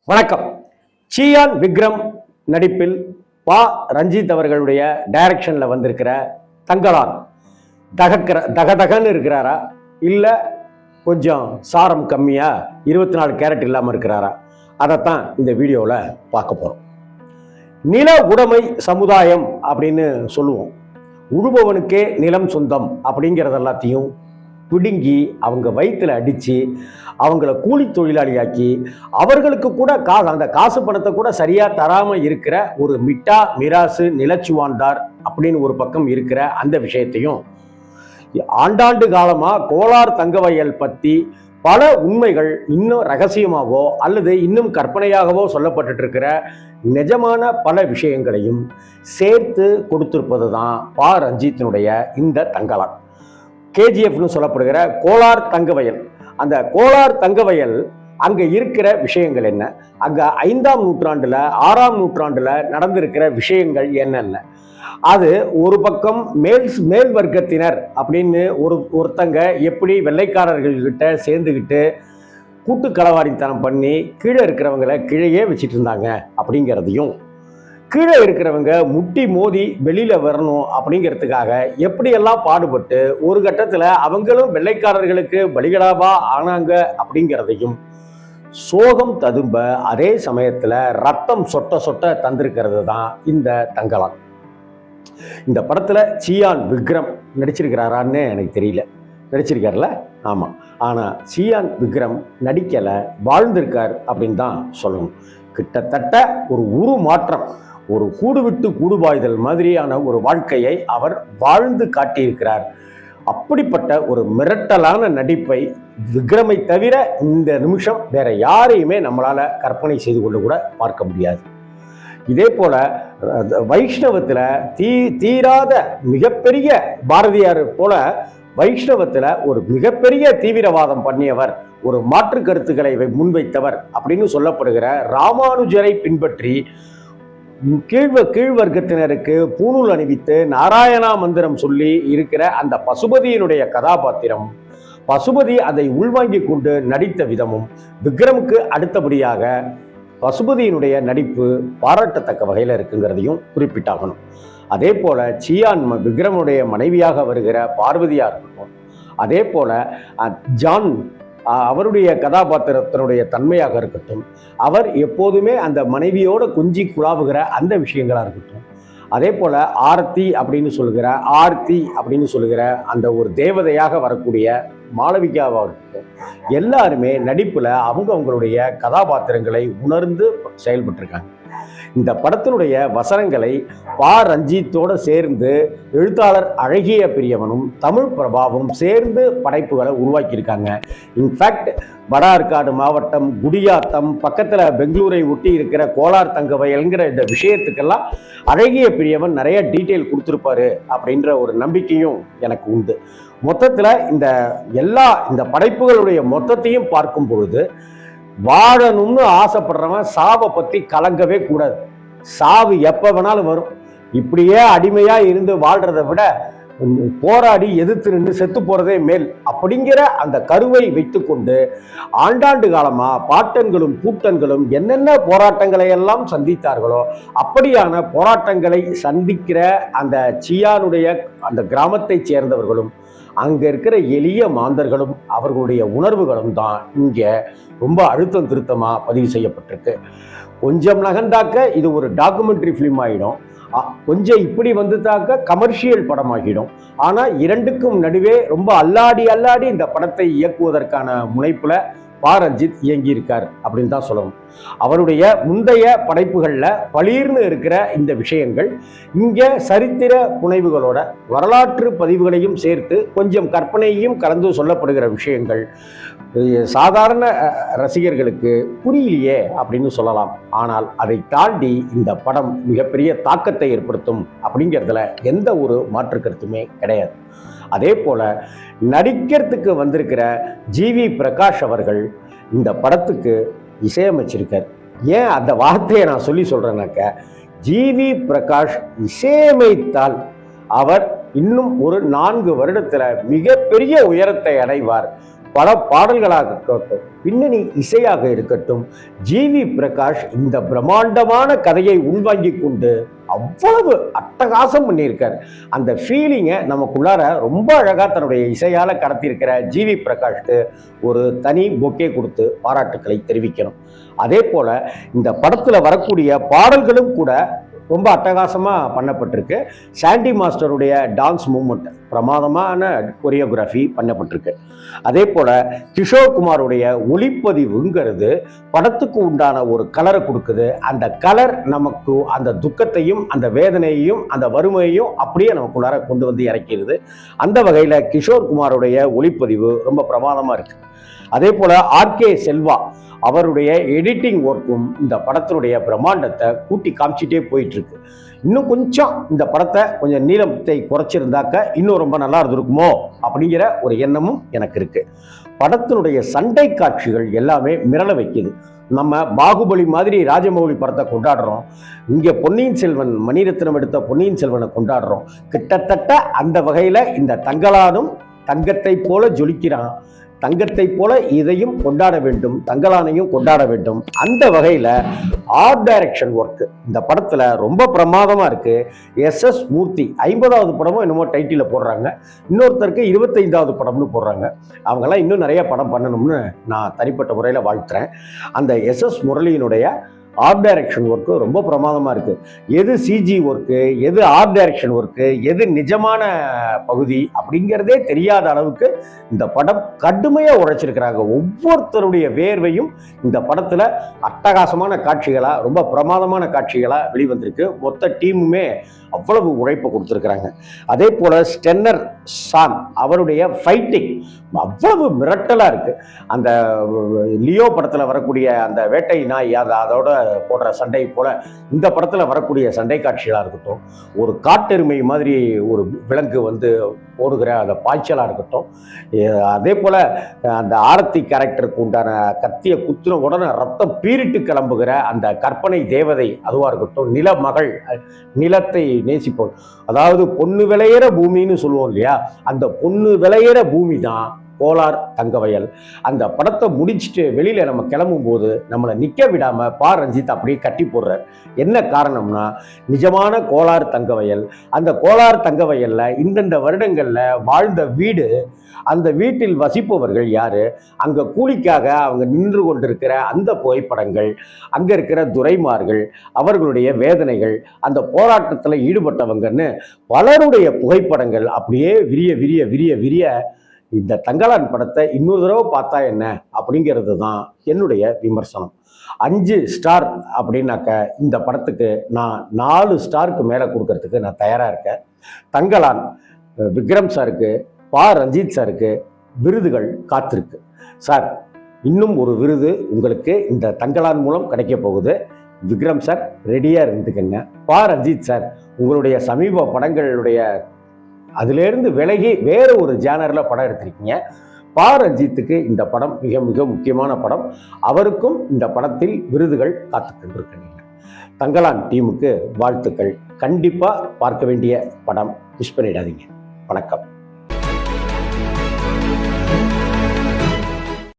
வணக்கம். சியான் விக்ரம் நடிப்பில் பா ரஞ்சித் அவர்களுடைய டைரக்ஷன்ல வந்திருக்கிற தங்கலான் தகதகன்னு இருக்கிறாரா, இல்ல கொஞ்சம் சாரம் கம்மியா 24 கேரட் இல்லாம இருக்கிறாரா, அதைத்தான் இந்த வீடியோவில் பார்க்க போறோம். நில உடைமை சமுதாயம் அப்படின்னு சொல்லுவோம். உழுபவனுக்கே நிலம் சொந்தம் அப்படிங்கிறது எல்லாத்தையும் பிடுங்கி அவங்க வயிற்றுல அடித்து அவங்கள கூலி தொழிலாளியாக்கி அவர்களுக்கு கூட அந்த காசு பணத்தை கூட சரியாக தராமல் இருக்கிற ஒரு மிட்டா மிராசு நிலச்சுவாண்டார் அப்படின்னு ஒரு பக்கம் இருக்கிற அந்த விஷயத்தையும், ஆண்டாண்டு காலமாக கோலார் தங்கவயல் பற்றி பல உண்மைகள் இன்னும் ரகசியமாகவோ அல்லது இன்னும் கற்பனையாகவோ சொல்லப்பட்டு இருக்கிற நிஜமான பல விஷயங்களையும் சேர்த்து கொடுத்திருப்பது தான் பா ரஞ்சித்தினுடைய இந்த தங்கலான். கேஜிஎஃப்னு சொல்லப்படுகிற கோலார் தங்கவயல். அந்த கோலார் தங்கவயல் அங்கே இருக்கிற விஷயங்கள் என்ன, அங்கே 5ஆம் நூற்றாண்டில் 6ஆம் நூற்றாண்டில் நடந்திருக்கிற விஷயங்கள் என்னென்ன, அது ஒரு பக்கம் மேல் வர்க்கத்தினர் அப்படின்னு ஒருத்தங்க எப்படி வெள்ளைக்காரர்கள்கிட்ட சேர்ந்துக்கிட்டு கூட்டு களவாரித்தனம் பண்ணி கீழே இருக்கிறவங்களை கீழேயே வச்சுட்டு இருந்தாங்க அப்படிங்கிறதையும், கீழே இருக்கிறவங்க முட்டி மோதி வெளியில வரணும் அப்படிங்கிறதுக்காக எப்படியெல்லாம் பாடுபட்டு ஒரு கட்டத்தில் அவங்களும் வெள்ளைக்காரர்களுக்கு பலிகடாவா ஆனாங்க அப்படிங்கிறதையும், சோகம் ததும்ப அதே சமயத்தில் ரத்தம் சொட்ட சொட்ட தந்திருக்கிறது தான் இந்த தங்கலான். இந்த படத்துல சியான் விக்ரம் நடிச்சிருக்கிறாரான்னு எனக்கு தெரியல. நடிச்சிருக்காருல? ஆமா. ஆனா சியான் விக்ரம் நடிக்கல, வாழ்ந்திருக்கார் அப்படின்னு தான் சொல்லணும். கிட்டத்தட்ட ஒரு மாற்றம், ஒரு கூடு விட்டு கூடுபாய்தல் மாதிரியான ஒரு வாழ்க்கையை அவர் வாழ்ந்து காட்டியிருக்கிறார். அப்படிப்பட்ட ஒரு மிரட்டலான நடிப்பை விக்ரமை தவிர இந்த நிமிஷம் வேற யாரையுமே நம்மளால கற்பனை செய்து கொண்டு கூட பார்க்க முடியாது. இதே போல வைஷ்ணவத்துல தீராத மிகப்பெரிய பாரதியார் போல வைஷ்ணவத்துல ஒரு மிகப்பெரிய தீவிரவாதம் பண்ணியவர், ஒரு மாற்று கருத்துக்களை முன்வைத்தவர் அப்படின்னு சொல்லப்படுகிற ராமானுஜரை பின்பற்றி கீழ்வர்க்கத்தினருக்கு பூணூல் அணிவித்து நாராயணா மந்திரம் சொல்லி இருக்கிற அந்த பசுபதியினுடைய கதாபாத்திரம், பசுபதி அதை உள்வாங்கி கொண்டு நடித்த விதமும் விக்ரமுக்கு அடுத்தபடியாக பசுபதியினுடைய நடிப்பு பாராட்டத்தக்க வகையில் இருக்குங்கிறதையும் குறிப்பிட்டாகணும். அதே போல சியான் விக்ரமுடைய மனைவியாக வருகிற பார்வதியா இருக்கட்டும், அதே போல ஜான் அவருடைய கதாபாத்திரத்தினுடைய தன்மையாக இருக்கட்டும், அவர் எப்போதுமே அந்த மனைவியோட கொஞ்சி குழாவுகிற அந்த விஷயங்களா இருக்கட்டும், அதே போல ஆர்த்தி அப்படின்னு சொல்லுகிற அந்த ஒரு தேவதையாக வரக்கூடிய மாளவிகாவாக இருக்கட்டும், எல்லாருமே நடிப்புல அவங்களுடைய கதாபாத்திரங்களை உணர்ந்து செயல்பட்டிருக்காங்க. இந்த படத்தினுடைய வசனங்களை பா ரஞ்சித்தோட சேர்ந்து எழுத்தாளர் அழகிய பிரியவனும் தமிழ் பிரபாவும் சேர்ந்து படைப்புகளை உருவாக்கியிருக்காங்க. இன்ஃபேக்ட் வட ஆற்காடு மாவட்டம் குடியாத்தம் பக்கத்தில் பெங்களூரை ஒட்டி இருக்கிற கோலார் தங்கவயல்ங்கிற இந்த விஷயத்துக்கெல்லாம் அழகிய பிரியவன் நிறைய டீட்டெயில் கொடுத்துருப்பாரு அப்படின்ற ஒரு நம்பிக்கையும் எனக்கு உண்டு. மொத்தத்தில் இந்த படைப்புகளுடைய மொத்தத்தையும் பார்க்கும் பொழுது வாழணும்னு ஆசைப்படுறவன் சாவை பற்றி கலங்கவே கூடாது. சாவு எப்போ வேணாலும் வரும். இப்படியே அடிமையா இருந்து வாழ்றதை விட போராடி எதிர்த்து நின்று செத்து போறதே மேல் அப்படிங்கிற அந்த கருவை வைத்துக்கொண்டு ஆண்டாண்டு காலமா பாட்டன்களும் கூட்டன்களும் என்னென்ன போராட்டங்களை எல்லாம் சந்தித்தார்களோ அப்படியான போராட்டங்களை சந்திக்கிற அந்த சியானுடைய அந்த கிராமத்தை சேர்ந்தவர்களும் அங்க இருக்கிற எளிய மாந்தர்களும் அவர்களுடைய உணர்வுகளும் தான் இங்க ரொம்ப அழுத்தம் திருத்தமா பதிவு செய்யப்பட்டிருக்கு. கொஞ்சம் நகர்ந்தாக்க இது ஒரு டாக்குமெண்ட்ரி ஃபிலிம் ஆகிடும், கொஞ்சம் இப்படி வந்துட்டாக்க கமர்ஷியல் படமாகிடும். ஆனால் இரண்டுக்கும் நடுவே ரொம்ப அல்லாடி இந்த படத்தை இயக்குவதற்கான முனைப்புல பா ரஞ்சித் இயங்கியிருக்கார் அப்படின்னு தான் சொல்லணும். அவருடைய முந்தைய படைப்புகளில் பளீர்னு இருக்கிற இந்த விஷயங்கள் இங்கே சரித்திர புனைவுகளோட வரலாற்று பதிவுகளையும் சேர்த்து கொஞ்சம் கற்பனையையும் கலந்து சொல்லப்படுகிற விஷயங்கள் சாதாரண ரசிகர்களுக்கு புரியலையே அப்படின்னு சொல்லலாம். ஆனால் அதை தாண்டி இந்த படம் மிகப்பெரிய தாக்கத்தை ஏற்படுத்தும் அப்படிங்கிறதுல எந்த ஒரு மாற்று கருத்துமே கிடையாது. அதே போல நடிக்கிறதுக்கு வந்திருக்கிற ஜிவி பிரகாஷ் அவர்கள் இந்த படத்துக்கு இசையமைச்சிருக்கார். ஏன் அந்த வார்த்தையை நான் சொல்றேன்னாக்க, ஜிவி பிரகாஷ் இசையமைத்தால் அவர் இன்னும் ஒரு 4 வருடத்துல மிகப்பெரிய உயரத்தை அடைவார். பாடல்களாக இருக்கட்டும், பின்னணி இசையாக இருக்கட்டும், ஜிவி பிரகாஷ் இந்த பிரம்மாண்டமான கதையை உள்வாங்கி கொண்டு அவ்வளவு அட்டகாசம் பண்ணியிருக்கார். அந்த ஃபீலிங்கை நமக்குள்ளார ரொம்ப அழகாக தன்னுடைய இசையால் கடத்தியிருக்கிற ஜிவி பிரகாஷ்க்கு ஒரு தனி பொக்கே கொடுத்து பாராட்டுக்களை தெரிவிக்கணும். அதே போல இந்த படத்தில் வரக்கூடிய பாடல்களும் கூட ரொம்ப அட்டகாசமாக பண்ணப்பட்டிருக்கு. சாண்டி மாஸ்டருடைய டான்ஸ் மூமெண்ட் பிரமாதமான கொரியோகிராஃபி பண்ணப்பட்டிருக்கு. அதே போல் கிஷோர் குமாருடைய ஒளிப்பதிவுங்கிறது படத்துக்கு உண்டான ஒரு கலரை கொடுக்குது. அந்த கலர் நமக்கு அந்த துக்கத்தையும் அந்த வேதனையையும் அந்த வறுமையையும் அப்படியே நமக்குள்ளார கொண்டு வந்து இறக்கிறது. அந்த வகையில் கிஷோர் குமாருடைய ஒளிப்பதிவு ரொம்ப பிரமாதமாக இருக்குது. அதே போல் ஆர்கே செல்வா அவருடைய எடிட்டிங் ஒர்க்கும் இந்த படத்தினுடைய பிரம்மாண்டத்தை கூட்டி காமிச்சிட்டே போயிட்டு இருக்கு. இன்னும் கொஞ்சம் இந்த படத்தை கொஞ்சம் நீளத்தை குறைச்சிருந்தாக்க இன்னும் ரொம்ப நல்லா இருந்திருக்குமோ அப்படிங்கிற ஒரு எண்ணமும் எனக்கு இருக்கு. படத்தினுடைய சண்டை காட்சிகள் எல்லாமே மிரள வைக்குது. நம்ம பாகுபலி மாதிரி ராஜமௌலி படத்தை கொண்டாடுறோம், இங்கே பொன்னியின் செல்வன் மணிரத்னம் எடுத்த பொன்னியின் செல்வனை கொண்டாடுறோம். கிட்டத்தட்ட அந்த வகையில் இந்த தங்கலானும் தங்கத்தை போல ஜொலிக்கிறான், தங்கத்தை போல இதையும் கொண்டாட வேண்டும், தங்கலானையும் கொண்டாட வேண்டும். அந்த வகையில் ஆர்ட் டைரக்ஷன் ஒர்க்கு இந்த படத்தில் ரொம்ப பிரமாதமாக இருக்குது. எஸ் மூர்த்தி 50வது படமும் என்னமோ டைட்டில் போடுறாங்க, இன்னொருத்தருக்கு 25வது படம்னு போடுறாங்க. அவங்கெல்லாம் இன்னும் நிறைய படம் பண்ணணும்னு நான் தனிப்பட்ட முறையில் வாழ்த்துறேன். அந்த எஸ் முரளியினுடைய ஆர்ட் டைரக்ஷன் ஒர்க்கு ரொம்ப பிரமாதமாக இருக்குது. எது சிஜி ஒர்க்கு, எது ஆர்ட் டைரக்ஷன் ஒர்க்கு, எது நிஜமான பகுதி அப்படிங்கிறதே தெரியாத அளவுக்கு இந்த படம் கடுமையாக உழைச்சிருக்கிறாங்க. ஒவ்வொருத்தருடைய வேர்வையும் இந்த படத்தில் அட்டகாசமான காட்சிகளாக, ரொம்ப பிரமாதமான காட்சிகளாக வெளிவந்திருக்கு. மொத்த டீமுமே அவ்வளவு உழைப்பை கொடுத்துருக்குறாங்க. அதே போல் ஸ்டென்னர் சான் அவருடைய ஃபைட்டிங் அவ்வளவு மிரட்டலாக இருக்குது. அந்த லியோ படத்தில் வரக்கூடிய அந்த வேட்டை நாய் அதோட போடுற சண்டை போல இந்த படத்தில் வரக்கூடிய சண்டை காட்சிகளாக இருக்கட்டும், ஒரு காட்டெருமை மாதிரி ஒரு விலங்கு வந்து ஓடுகிற அந்த பாய்ச்சலாக இருக்கட்டும், அதே போல் அந்த ஆரத்தி கேரக்டருக்கு உண்டான கத்திய குத்துன உடனே ரத்தம் பீரிட்டு கிளம்புகிற அந்த கற்பனை தேவதை அதுவாக இருக்கட்டும், நிலமகள் நிலத்தை நேசிப்போம், அதாவது பொண்ணு விளையிற பூமின்னு சொல்லுவோம் இல்லையா, அந்த பொண்ணு விளையிற பூமி தான் கோலார் தங்கவயல். அந்த படத்தை முடிச்சுட்டு வெளியில நம்ம கிளம்பும் போது நம்மளை நிக்க விடாம ரஞ்சித் அப்படியே கட்டி போடுறார். என்ன காரணம்னா, நிஜமான கோலார் தங்கவயல், அந்த கோலார் தங்கவயல்ல இந்தந்த வருடங்கள்ல வாழ்ந்த வீடு, அந்த வீட்டில் வசிப்பவர்கள் யாரு, அங்க கூலிக்காக அவங்க நின்று கொண்டிருக்கிற அந்த புகைப்படங்கள், அங்க இருக்கிற துரைமார்கள், அவர்களுடைய வேதனைகள், அந்த போராட்டத்தில் ஈடுபட்டவங்கன்னு பலருடைய புகைப்படங்கள் அப்படியே விரிய விரிய விரிய விரிய இந்த தங்கலான் படத்தை இன்னொரு தடவை பார்த்தா என்ன அப்படிங்கிறது தான் என்னுடைய விமர்சனம். 5 ஸ்டார் அப்படின்னாக்க இந்த படத்துக்கு நான் 4 ஸ்டாருக்கு மேலே கொடுக்கறதுக்கு நான் தயாராக இருக்கேன். தங்கலான் விக்ரம் சாருக்கு, ரஞ்சித் சாருக்கு விருதுகள் காத்திருக்கு. சார், இன்னும் ஒரு விருது உங்களுக்கு இந்த தங்கலான் மூலம் கிடைக்க போகுது. விக்ரம் சார் ரெடியாக இருந்துக்கங்க. ரஞ்சித் சார், உங்களுடைய சமீப படங்களுடைய அதிலிருந்து விலகி வேறு ஒரு ஜேனரில் படம் எடுத்திருக்கீங்க. ரஞ்சித்துக்கு இந்த படம் மிக மிக முக்கியமான படம். அவருக்கும் இந்த படத்தில் விருதுகள் காத்துக்கொண்டிருக்கின்றன. தங்கலான் டீமுக்கு வாழ்த்துக்கள். கண்டிப்பாக பார்க்க வேண்டிய படம், மிஸ் பண்ணிடாதீங்க. வணக்கம்.